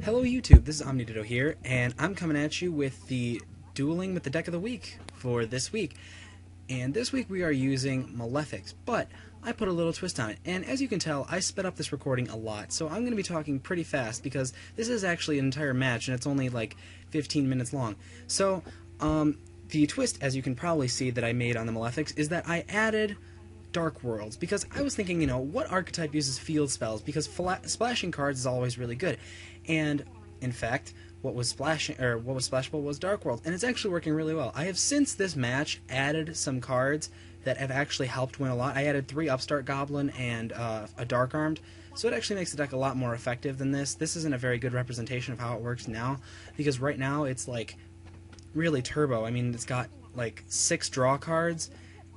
Hello YouTube, this is OmniDitto here, and I'm coming at you with the Dueling with the Deck of the Week for this week. And this week we are using Malefics, but I put a little twist on it. And as you can tell, I sped up this recording a lot, so I'm going to be talking pretty fast because this is actually an entire match and it's only like 15 minutes long. So, the twist, as you can probably see, that I made on the Malefics is that I added Dark Worlds, because I was thinking, what archetype uses field spells? Because splashing cards is always really good, and in fact, what was splashable was Dark World, and it's actually working really well. I have since this match added some cards that have actually helped win a lot. I added 3 Upstart Goblin and a Dark Armed, so it actually makes the deck a lot more effective than this. This isn't a very good representation of how it works now, because right now it's like really turbo. I mean, it's got like 6 draw cards,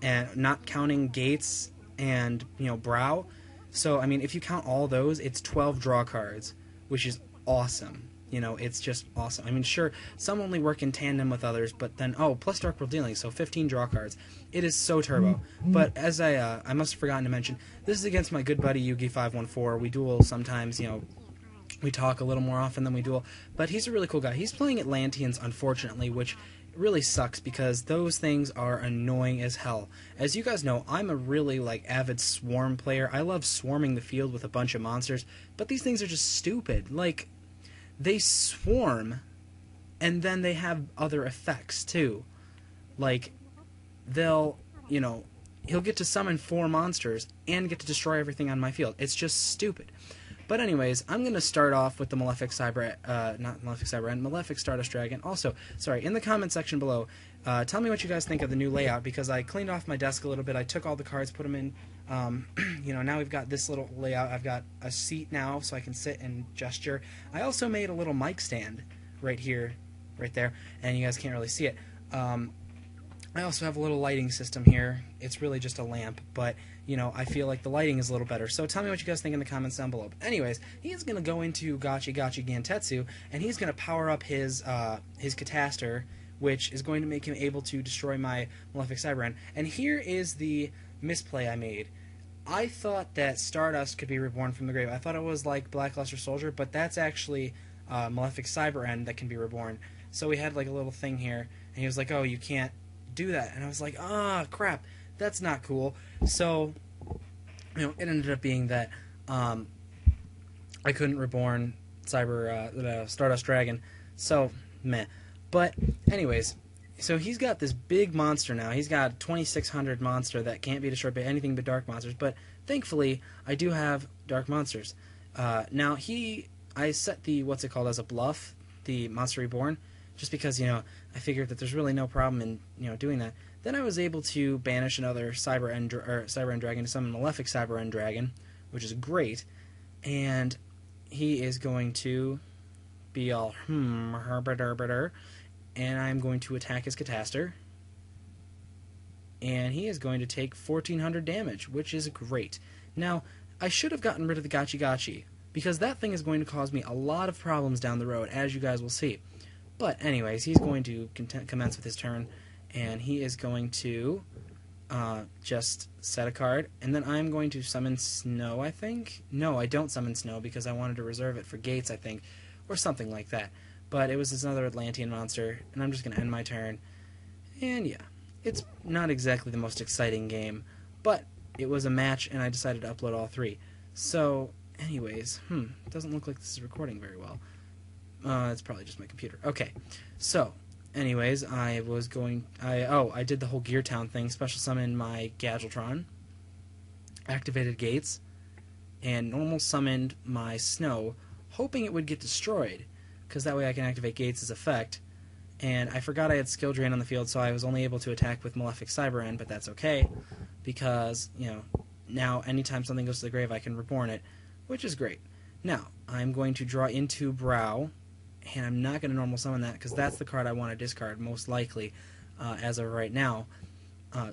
and not counting gates and brow. So I mean, if you count all those, it's 12 draw cards, which is awesome. It's just awesome. I mean, sure, some only work in tandem with others, but then plus Dark World Dealing, so 15 draw cards. It is so turbo. But as I must have forgotten to mention, this is against my good buddy Yugi514. We duel sometimes. We talk a little more often than we duel, but he's a really cool guy. He's playing Atlanteans, unfortunately, which really sucks because those things are annoying as hell. As you guys know, I'm a really avid swarm player. I love swarming the field with a bunch of monsters, but these things are just stupid. They swarm, and then they have other effects too. He'll get to summon 4 monsters and get to destroy everything on my field. It's just stupid. But anyways, I'm going to start off with the Malefic Malefic Stardust Dragon. Also, sorry, in the comment section below, tell me what you guys think of the new layout, because I cleaned off my desk a little bit. I took all the cards, put them in, now we've got this little layout. I've got a seat now so I can sit and gesture. I also made a little mic stand right here, right there, and you guys can't really see it. I also have a little lighting system here. It's really just a lamp, but I feel like the lighting is a little better. So tell me what you guys think in the comments down below. But anyways, he's going to go into Gachi Gachi Gantetsu, and he's going to power up his Cataster, which is going to make him able to destroy my Malefic Cyberend. And here is the misplay I made. I thought that Stardust could be reborn from the grave. I thought it was like Blackluster Soldier, but that's actually Malefic Cyberend that can be reborn. So we had like a little thing here, and he was like, oh, you can't do that. And I was like, crap, that's not cool. So it ended up being that I couldn't reborn Stardust Dragon, so meh. But anyways, so he's got this big monster now. He's got a 2600 monster that can't be destroyed by anything but dark monsters, but thankfully I do have dark monsters. Now I set the as a bluff, the Monster Reborn, just because I figured that there's really no problem in doing that. Then I was able to banish another Cyberend Dragon to summon Malefic Cyberend Dragon, which is great. And he is going to be all herberder, and I'm going to attack his Cataster. And he is going to take 1400 damage, which is great. Now, I should have gotten rid of the Gachi Gachi, because that thing is going to cause me a lot of problems down the road, as you guys will see. But anyways, he's going to commence with his turn, and he is going to just set a card, and then I'm going to summon Snow, I think? No, I don't summon Snow because I wanted to reserve it for Gates, I think, or something like that. But it was another Atlantean monster, and I'm just going to end my turn. And yeah, it's not exactly the most exciting game, but it was a match, and I decided to upload all 3. So, anyways, it doesn't look like this is recording very well. It's probably just my computer. Okay, so anyways, I did the whole Gear Town thing. Special summoned my Gadgetron, activated Gates, and normal summoned my Snow, hoping it would get destroyed, because that way I can activate Gates' effect. And I forgot I had Skill Drain on the field, so I was only able to attack with Malefic Cyberend, but that's okay, because now anytime something goes to the grave, I can reborn it, which is great. Now I'm going to draw into Brow. And I'm not going to normal summon that, because that's the card I want to discard, most likely, as of right now.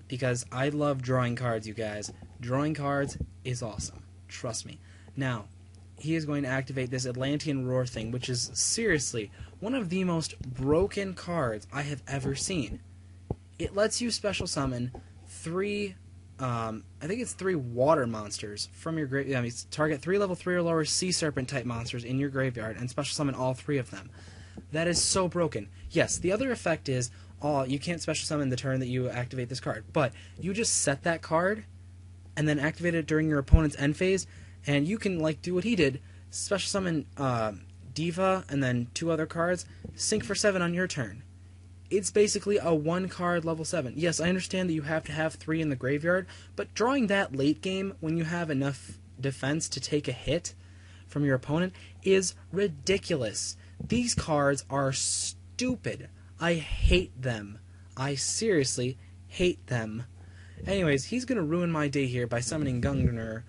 Because I love drawing cards, you guys. Drawing cards is awesome. Trust me. Now, he is going to activate this Atlantean Roar thing, which is, seriously, one of the most broken cards I have ever seen. It lets you special summon 3 I think it's 3 water monsters from your graveyard. I mean, target 3 level 3 or lower sea serpent type monsters in your graveyard and special summon all 3 of them. That is so broken. Yes, the other effect is, you can't special summon the turn that you activate this card, but you just set that card and then activate it during your opponent's end phase, and you can do what he did, special summon Diva and then 2 other cards, sync for 7 on your turn. It's basically a 1-card level 7. Yes, I understand that you have to have 3 in the graveyard, but drawing that late game when you have enough defense to take a hit from your opponent is ridiculous. These cards are stupid. I hate them. I seriously hate them. Anyways, he's going to ruin my day here by summoning Gungnir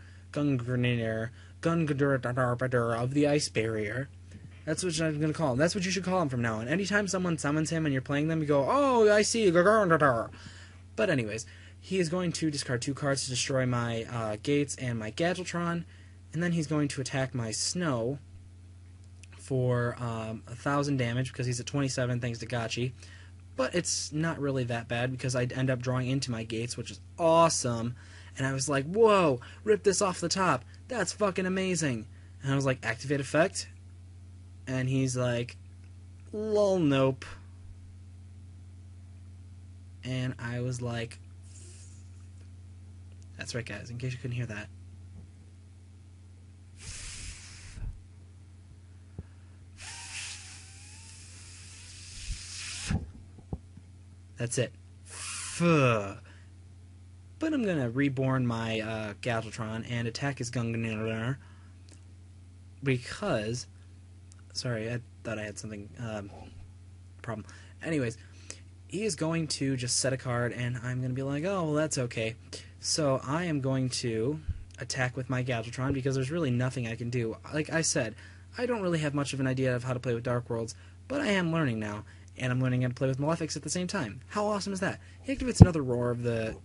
of the Ice Barrier. That's what I'm going to call him. That's what you should call him from now on. Anytime someone summons him and you're playing them, you go, oh, I see. But anyways, he is going to discard 2 cards to destroy my Gates and my Gadgetron, and then he's going to attack my Snow for 1,000 damage because he's at 27 thanks to Gotchi. But it's not really that bad because I'd end up drawing into my Gates, which is awesome. And I was like, whoa, rip this off the top. That's fucking amazing. And I was like, activate effect. And he's like, lol, nope. And I was like, that's right, guys, in case you couldn't hear that. That's it. But I'm going to reborn my Galvatron and attack his Gungnir because... Sorry, I thought I had something problem. Anyways, he is going to just set a card, and I'm going to be like, oh, well, that's okay. So I am going to attack with my Galvatron because there's really nothing I can do. Like I said, I don't really have much of an idea of how to play with Dark Worlds, but I am learning now, and I'm learning how to play with Malefics at the same time. How awesome is that? He activates another Roar of the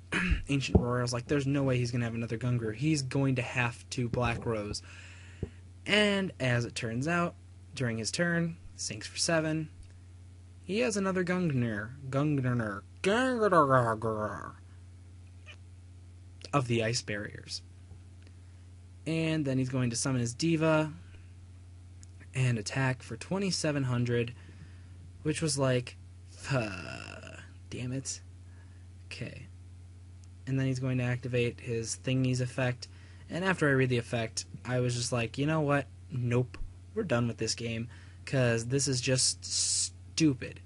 Ancient Roar. I was like, there's no way he's going to have another Gungnir. He's going to have to Black Rose. And as it turns out, during his turn, sinks for 7. He has another Gungnir of the Ice Barriers. And then he's going to summon his Diva and attack for 2,700, which was like, damn it. Okay. And then he's going to activate his Thingies effect. And after I read the effect, I was just like, you know what? Nope. We're done with this game, because this is just stupid.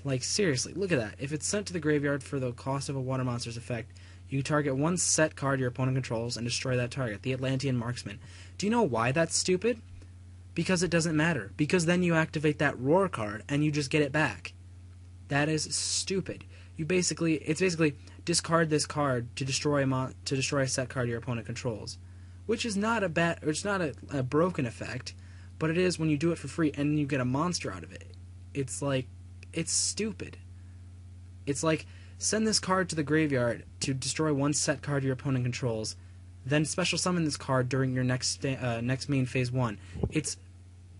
Like, seriously, look at that. If it's sent to the graveyard for the cost of a Water Monster's effect, you target 1 set card your opponent controls and destroy that target, the Atlantean Marksman. Do you know why that's stupid? Because it doesn't matter. Because then you activate that Roar card, and you just get it back. That is stupid. It's basically discard this card to destroy a set card your opponent controls. Which is not it's not a broken effect. But it is when you do it for free and you get a monster out of it. It's like, it's stupid. It's like, send this card to the graveyard to destroy 1 set card your opponent controls, then special summon this card during your next main phase 1. It's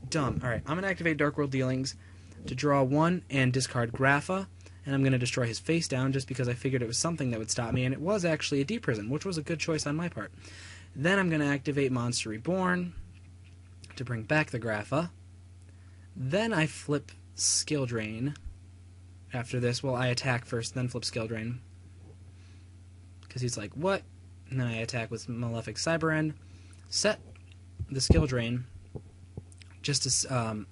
dumb. Alright, I'm going to activate Dark World Dealings to draw 1 and discard Grapha, and I'm going to destroy his face down just because I figured it was something that would stop me, and it was actually a Deep Prison, which was a good choice on my part. Then I'm going to activate Monster Reborn to bring back the Grapha. Then I flip Skill Drain. After this, well, I attack first, then flip Skill Drain. Because he's like, what? And then I attack with Malefic Cyber End. Set the Skill Drain, just in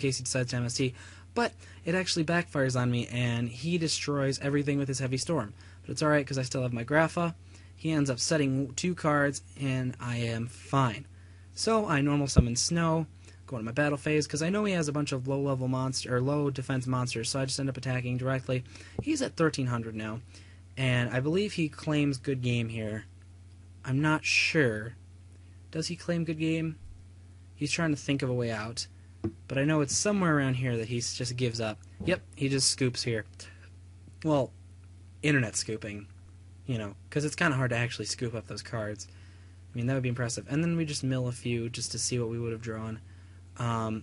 case he decides to MST. But it actually backfires on me, and he destroys everything with his Heavy Storm. But it's alright, because I still have my Grapha. He ends up setting 2 cards, and I am fine. So I normal summon Snow, go into my battle phase, because I know he has a bunch of low-level monster or low defense monsters, so I just end up attacking directly. He's at 1,300 now, and I believe he claims good game here. I'm not sure. Does he claim good game? He's trying to think of a way out, but I know it's somewhere around here that he just gives up. Yep, he just scoops here. Well, internet scooping, you know, because it's kind of hard to actually scoop up those cards. I mean, that would be impressive. And then we just mill a few just to see what we would have drawn. And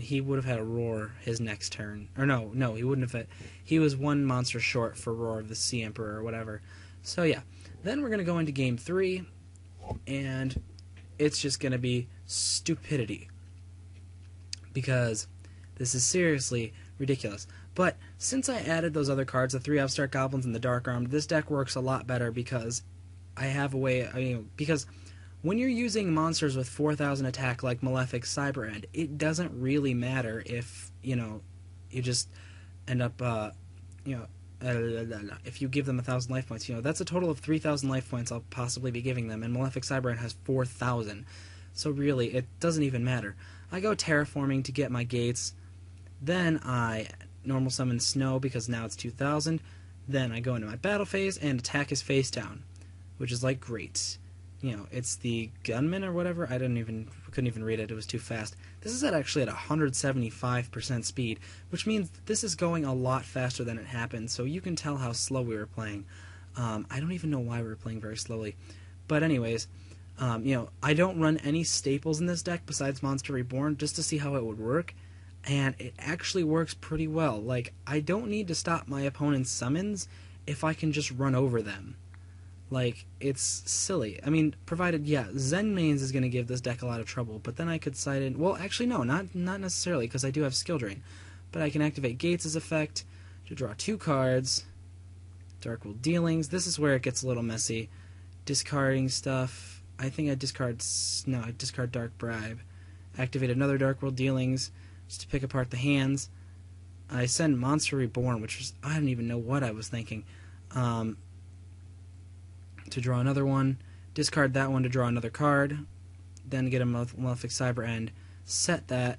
he would have had a Roar his next turn. Or no, he wouldn't have had... He was 1 monster short for Roar of the Sea Emperor or whatever. So yeah, then we're going to go into game 3, and it's just going to be stupidity. Because this is seriously ridiculous. But since I added those other cards, the 3 Upstart Goblins and the Dark Armed, this deck works a lot better because I have a way, because when you're using monsters with 4,000 attack like Malefics Cyber End, it doesn't really matter if, you just end up, if you give them 1,000 life points. That's a total of 3,000 life points I'll possibly be giving them, and Malefic Cyber End has 4,000. So really, it doesn't even matter. I go terraforming to get my gates, then I normal summon Snow because now it's 2,000, then I go into my battle phase and attack his face down, which is like great. It's the Gunman or whatever. I couldn't even read it. It was too fast. This is actually at 175% speed, which means this is going a lot faster than it happened, so you can tell how slow we were playing. I don't even know why we were playing very slowly. But anyways, I don't run any staples in this deck besides Monster Reborn just to see how it would work, and it actually works pretty well. Like, I don't need to stop my opponent's summons if I can just run over them. Like, it's silly. I mean, provided, yeah, Zen Mains is going to give this deck a lot of trouble, but then I could side in... Well, actually, no, not necessarily, because I do have Skill Drain. But I can activate Gates' effect to draw 2 cards. Darkwood Dealings. This is where it gets a little messy. Discarding stuff. I think I discard... No, I discard Dark Bribe. Activate another Darkworld Dealings just to pick apart the hands. I send Monster Reborn, which was... I don't even know what I was thinking. To draw another one, discard that one to draw another card, then get a Malefic Cyber End, set that.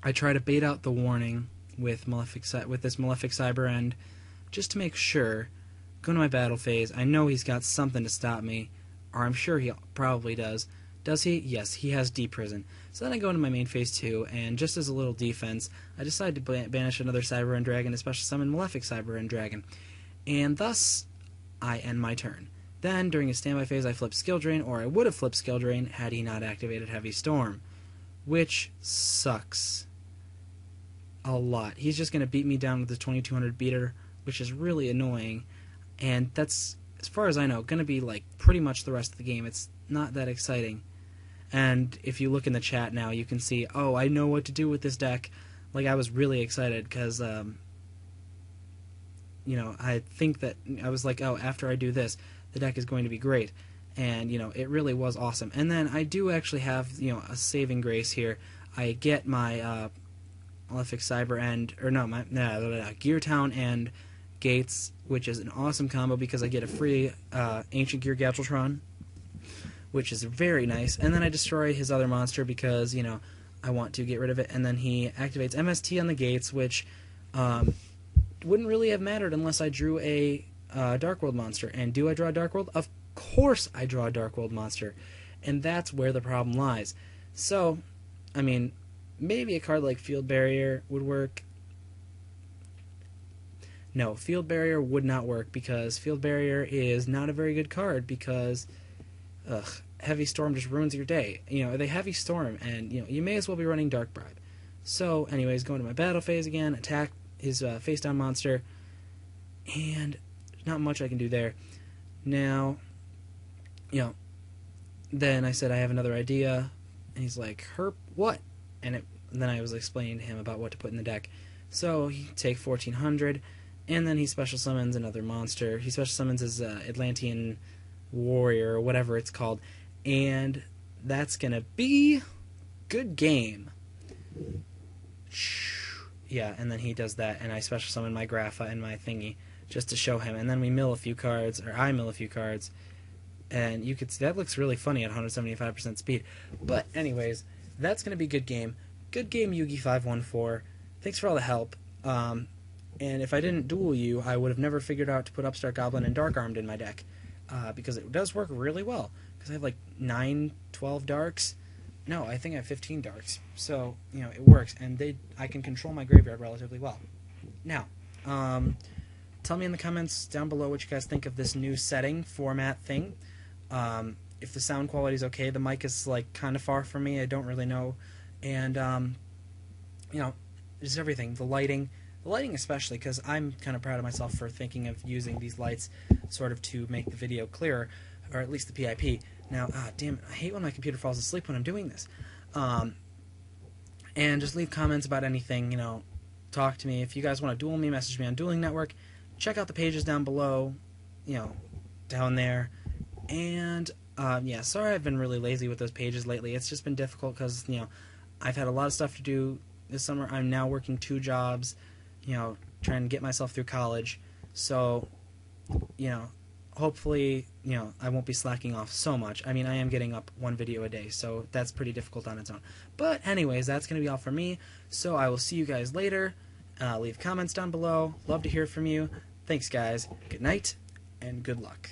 I try to bait out the warning with this Malefic Cyber End, just to make sure. Go to my battle phase. I know he's got something to stop me, or I'm sure he probably does. Does he? Yes, he has Deep Prison. So then I go into my main phase 2, and just as a little defense, I decide to banish another Cyber End Dragon, to special summon Malefic Cyber End Dragon. And thus, I end my turn. Then, during his standby phase, I flip Skill Drain, or I would have flipped Skill Drain had he not activated Heavy Storm, which sucks a lot. He's just going to beat me down with his 2200 beater, which is really annoying, and that's, as far as I know, going to be like pretty much the rest of the game. It's not that exciting. And if you look in the chat now, you can see, oh, I know what to do with this deck. Like, I was really excited because... I think that I was like, oh, after I do this, the deck is going to be great. And, it really was awesome. And then I do actually have, a saving grace here. I get my Malefic Cyber End, or no, my Gear Town and Gates, which is an awesome combo because I get a free Ancient Gear Galvatron, which is very nice. And then I destroy his other monster because, I want to get rid of it. And then he activates MST on the Gates, which... wouldn't really have mattered unless I drew a Dark World monster. And do I draw a Dark World? Of course I draw a Dark World monster. And that's where the problem lies. So, I mean, maybe a card like Field Barrier would work. No, Field Barrier would not work because Field Barrier is not a very good card because, Heavy Storm just ruins your day. They Heavy Storm and, you may as well be running Dark Bribe. So, anyways, going to my battle phase again, attack his face-down monster, and not much I can do there. Now, then I said I have another idea, and he's like, Herp, what? And then I was explaining to him about what to put in the deck. So he take 1400, and then he special summons another monster. He special summons his Atlantean Warrior, or whatever it's called, and that's gonna be good game. Yeah, and then he does that, and I special summon my Grapha and my thingy just to show him. And then we mill a few cards, or I mill a few cards, and you could see that looks really funny at 175% speed. But anyways, that's going to be good game. Good game, Yugi514. Thanks for all the help. And if I didn't duel you, I would have never figured out to put Upstart Goblin and Dark Armed in my deck, because it does work really well. Because I have like 9, 12 Darks. No, I think I have 15 Darks. So, it works, and I can control my graveyard relatively well. Now, tell me in the comments down below what you guys think of this new setting, format thing. If the sound quality is okay. The mic is, like, kind of far from me. I don't really know. And, just everything. The lighting. The lighting especially, because I'm kind of proud of myself for thinking of using these lights sort of to make the video clearer, or at least the PIP. Now, damn it, I hate when my computer falls asleep when I'm doing this. And just leave comments about anything, talk to me. If you guys want to duel me, message me on Dueling Network. Check out the pages down below, down there. And, yeah, sorry I've been really lazy with those pages lately. It's just been difficult because, I've had a lot of stuff to do this summer. I'm now working 2 jobs, trying to get myself through college. So, hopefully, I won't be slacking off so much. I mean, I am getting up 1 video a day, so that's pretty difficult on its own. But anyways, that's going to be all for me. So I will see you guys later. Leave comments down below. Love to hear from you. Thanks, guys. Good night, and good luck.